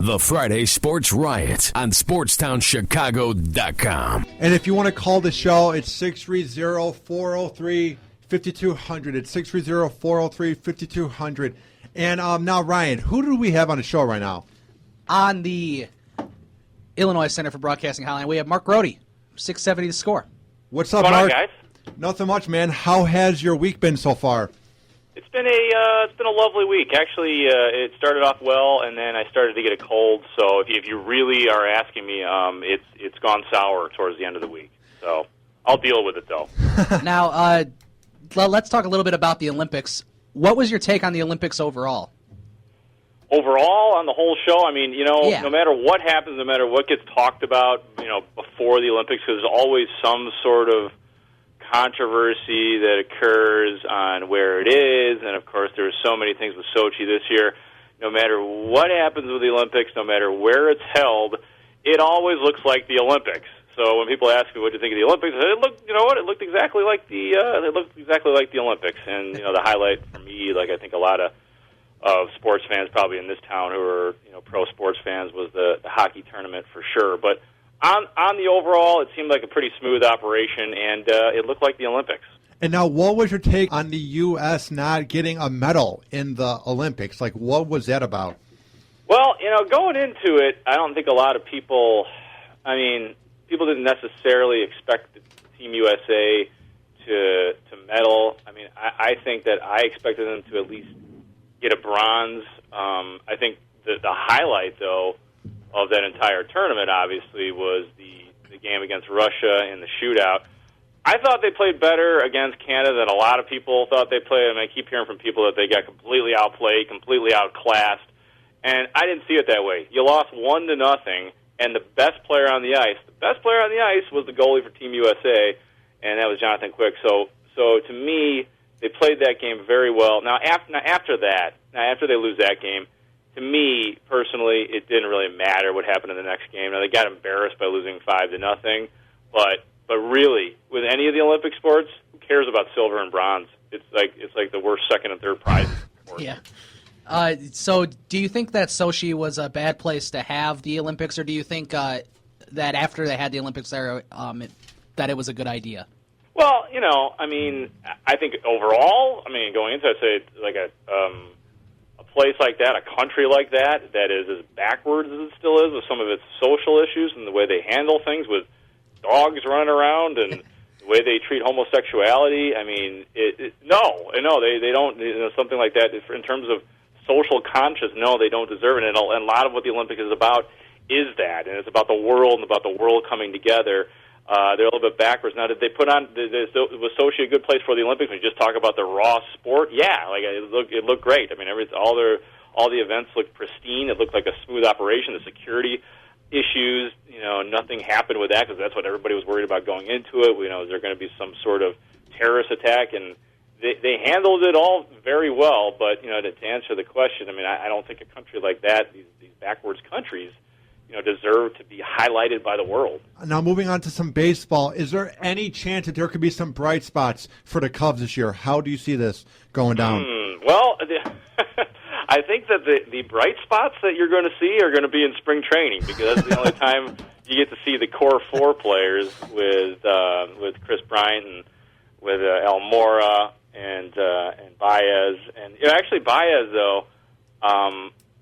The Friday Sports Riot on SportsTownChicago.com. And if you want to call the show, it's 630-403-5200. It's 630-403-5200. And now, Ryan, who do we have on the show right now? On the Illinois Center for Broadcasting Hotline, we have Mark Grote, 670 The Score. What's up, What's Mark? going on, guys? Nothing much, man. How has your week been so far? It's been a lovely week. Actually, it started off well, and then I started to get a cold. So if you really are asking me, it's gone sour towards the end of the week. So I'll deal with it, though. Now, let's talk a little bit about the Olympics. What was your take on the Olympics overall? Overall, on the whole show, I mean, Yeah. No matter what happens, no matter what gets talked about, before the Olympics, because there's always some sort of controversy that occurs on where it is, and of course there's so many things with Sochi this year. No matter what happens with the Olympics, no matter where it's held, it always looks like the Olympics. So when people ask me what do you think of the Olympics, I say, it looked exactly like the Olympics. And the highlight for me, like I think a lot of sports fans probably in this town who are pro sports fans, was the hockey tournament for sure. But on the overall, it seemed like a pretty smooth operation, and it looked like the Olympics. And now, what was your take on the U.S. not getting a medal in the Olympics? Like, what was that about? Well, going into it, I don't think a lot of people, people didn't necessarily expect the Team USA to medal. I mean, I think that I expected them to at least get a bronze. I think the highlight, though, of that entire tournament, obviously, was the game against Russia in the shootout. I thought they played better against Canada than a lot of people thought they played. I mean, I keep hearing from people that they got completely outplayed, completely outclassed, and I didn't see it that way. You lost 1-0, and the best player on the ice was the goalie for Team USA, and that was Jonathan Quick. So to me, they played that game very well. Now after they lose that game, to me, personally, it didn't really matter what happened in the next game. Now, they got embarrassed by losing 5-0, but really, with any of the Olympic sports, who cares about silver and bronze? It's like the worst second and third prize. Yeah. So do you think that Sochi was a bad place to have the Olympics, or do you think that after they had the Olympics there, that it was a good idea? Well, I think overall, going into it, I'd say like a place like that, a country like that is as backwards as it still is with some of its social issues and the way they handle things with dogs running around and the way they treat homosexuality. They don't, something like that in terms of social conscience, no, they don't deserve it. And a lot of what the Olympics is about is that, and it's about the world and about the world coming together. They're a little bit backwards. Now, did they put on, was Sochi a good place for the Olympics? When you just talk about the raw sport, yeah, it looked great. All the events looked pristine. It looked like a smooth operation. The security issues, nothing happened with that because that's what everybody was worried about going into it. Is there going to be some sort of terrorist attack? And they handled it all very well. But to answer the question, I don't think a country like that, these backwards countries, deserve to be highlighted by the world. Now, moving on to some baseball, is there any chance that there could be some bright spots for the Cubs this year? How do you see this going down? Well, I think that the bright spots that you're going to see are going to be in spring training because that's the only time you get to see the core four players with Chris Bryant and with Almora and Baez. And actually Baez, though,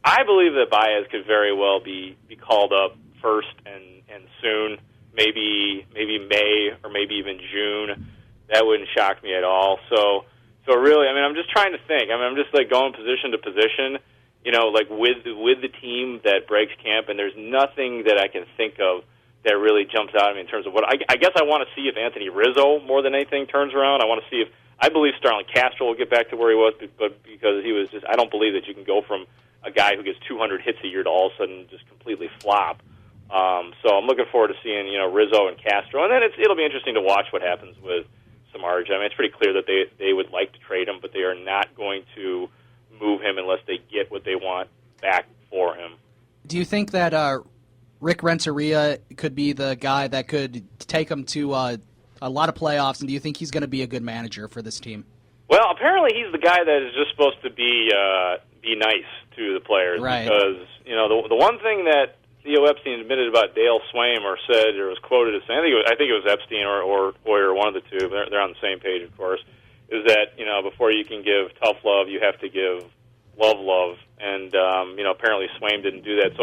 I believe that Baez could very well be called up first and soon, maybe May or maybe even June. That wouldn't shock me at all. So really, I'm just trying to think. I'm just like going position to position, like with the team that breaks camp, and there's nothing that I can think of that really jumps out at me in terms of what I guess I want to see if Anthony Rizzo more than anything turns around. I want to see if I believe Starlin Castro will get back to where he was, but because he was just, I don't believe that you can go from a guy who gets 200 hits a year to all of a sudden just completely flop. So I'm looking forward to seeing Rizzo and Castro, and then it'll be interesting to watch what happens with Samardzija. It's pretty clear that they would like to trade him, but they are not going to move him unless they get what they want back for him. Do you think that Rick Renteria could be the guy that could take them to a lot of playoffs, and do you think he's going to be a good manager for this team? Well, apparently he's the guy that is just supposed to be nice. to the players. Right. Because, the one thing that Theo Epstein admitted about Dale Swaim, or said, or was quoted as saying, I think it was Epstein or Hoyer, one of the two, they're on the same page, of course, is that, before you can give tough love, you have to give love. And, apparently Swaim didn't do that.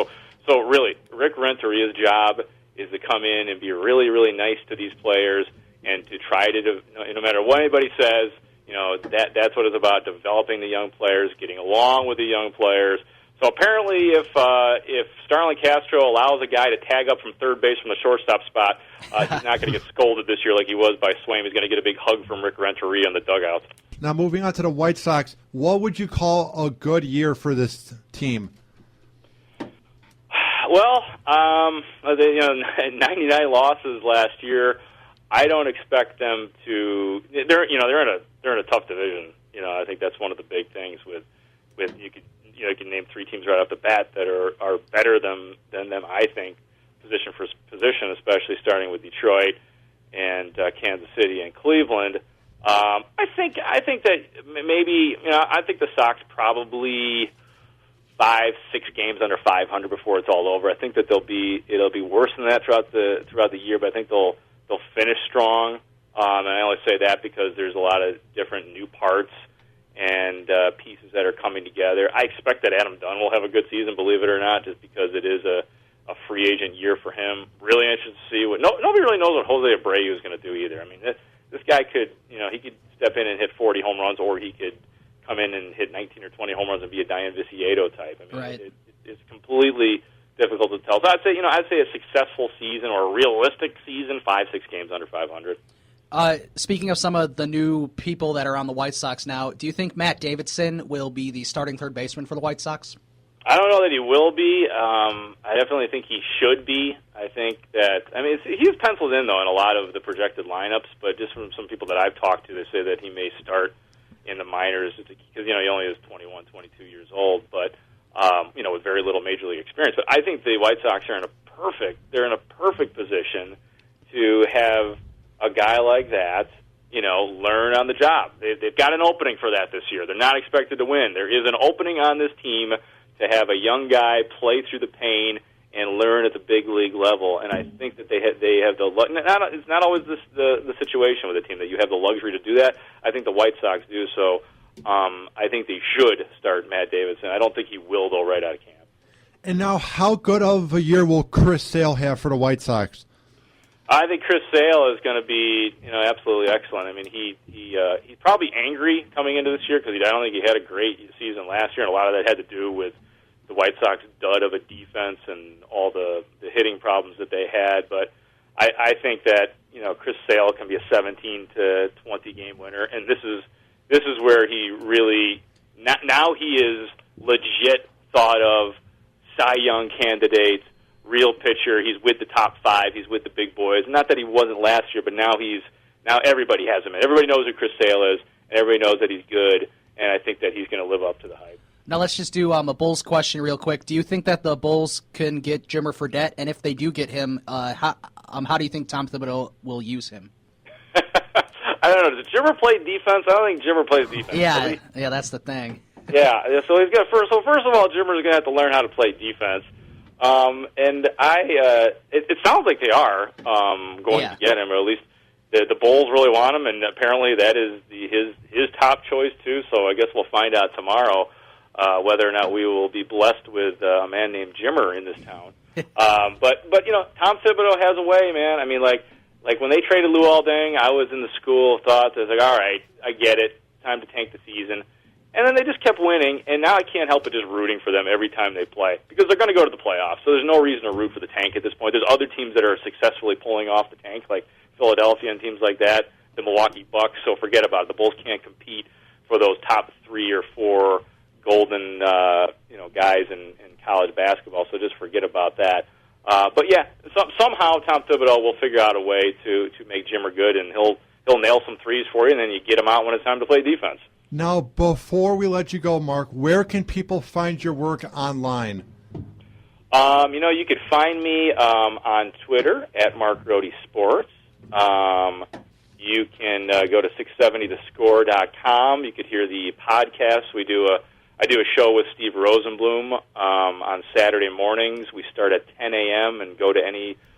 So really, Rick Renteria's job is to come in and be really, really nice to these players and to try to, no matter what anybody says, that's what it's about, developing the young players, getting along with the young players. So apparently if Starlin Castro allows a guy to tag up from third base from the shortstop spot, he's not going to get scolded this year like he was by Swaim. He's going to get a big hug from Rick Renteria in the dugout. Now, moving on to the White Sox, what would you call a good year for this team? Well, 99 losses last year. I don't expect them to. They're in a tough division. I think that's one of the big things with you can name three teams right off the bat that are better than them. I think position for position, especially starting with Detroit and Kansas City and Cleveland. I think that maybe I think the Sox probably 5-6 games under 500 before it's all over. I think that it'll be worse than that throughout the year, but I think they'll finish strong. And I only say that because there's a lot of different new parts and pieces that are coming together. I expect that Adam Dunn will have a good season, believe it or not, just because it is a free agent year for him. Really interested to see what nobody really knows what Jose Abreu is going to do either. I mean, this guy could he could step in and hit 40 home runs, or he could come in and hit 19 or 20 home runs and be a Diane Viciedo type. I mean, right. It's completely difficult to tell. So I'd say a successful season or a realistic season, 5-6 games under 500. Speaking of some of the new people that are on the White Sox now, do you think Matt Davidson will be the starting third baseman for the White Sox? I don't know that he will be. I definitely think he should be. I think that, he's penciled in, though, in a lot of the projected lineups, but just from some people that I've talked to, they say that he may start in the minors because, he only is 21, 22 years old, but, with very little major league experience. But I think the White Sox are in a perfect position to have a guy like that, learn on the job. They've got an opening for that this year. They're not expected to win. There is an opening on this team to have a young guy play through the pain and learn at the big league level. And I think that they have the it's not always the situation with a team that you have the luxury to do that. I think the White Sox do. So I think they should start Matt Davidson. I don't think he will, though, right out of camp. And now, how good of a year will Chris Sale have for the White Sox? I think Chris Sale is going to be, absolutely excellent. I mean, he's probably angry coming into this year because I don't think he had a great season last year, and a lot of that had to do with the White Sox dud of a defense and all the hitting problems that they had. But I think that Chris Sale can be a 17 to 20 game winner, and this is where he really now he is legit thought of Cy Young candidate. Real pitcher. He's with the top 5. He's with the big boys. Not that he wasn't last year, but now everybody has him. Everybody knows who Chris Sale is, and everybody knows that he's good, and I think that he's going to live up to the hype. Now let's just do a Bulls question real quick. Do you think that the Bulls can get Jimmer Fredette? And if they do get him, how do you think Tom Thibodeau will use him? I don't know. Does Jimmer play defense? I don't think Jimmer plays defense. Yeah, that's the thing. Yeah, so he's got first of all, Jimmer's going to have to learn how to play defense. And it sounds like they are going to get him, or at least the Bulls really want him, and apparently that is his top choice too. So I guess we'll find out tomorrow whether or not we will be blessed with a man named Jimmer in this town. But Tom Thibodeau has a way, man. I mean, like when they traded Lou Alding, I was in the school of thought that I was like, all right, I get it, time to tank the season. And then they just kept winning, and now I can't help but just rooting for them every time they play because they're going to go to the playoffs. So there's no reason to root for the tank at this point. There's other teams that are successfully pulling off the tank, like Philadelphia and teams like that, the Milwaukee Bucks. So forget about it. The Bulls can't compete for those top 3 or 4 golden guys in college basketball. So just forget about that. But yeah, somehow Tom Thibodeau will figure out a way to make Jimmer good, and he'll nail some threes for you, and then you get him out when it's time to play defense. Now, before we let you go, Mark, where can people find your work online? You could find me on Twitter at Mark Grote Sports. You can go to 670thescore.com. You could hear the podcast. We do I do a show with Steve Rosenblum on Saturday mornings. We start at 10 a.m. and go to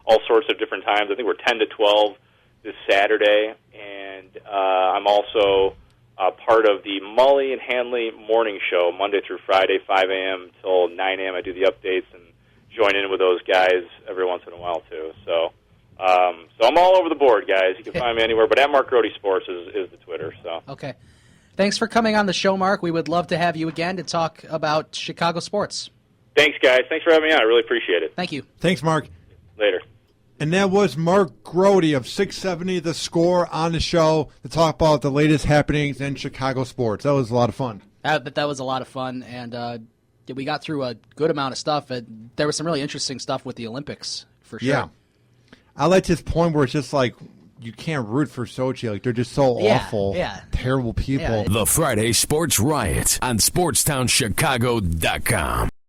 all sorts of different times. I think we're 10 to 12 this Saturday. And I'm also part of the Mully and Hanley morning show, Monday through Friday, 5 a.m. till 9 a.m. I do the updates and join in with those guys every once in a while, too. So I'm all over the board, guys. You can find me anywhere, but at Mark Grote Sports is the Twitter. So Okay. Thanks for coming on the show, Mark. We would love to have you again to talk about Chicago sports. Thanks, guys. Thanks for having me on. I really appreciate it. Thank you. Thanks, Mark. Later. And that was Mark Grote of 670 The Score on the show to talk about the latest happenings in Chicago sports. That was a lot of fun. That was a lot of fun, and we got through a good amount of stuff. There was some really interesting stuff with the Olympics, for sure. Yeah. I like this point where it's just like you can't root for Sochi. Like, they're just so awful, terrible people. The Friday Sports Riot on SportsTownChicago.com.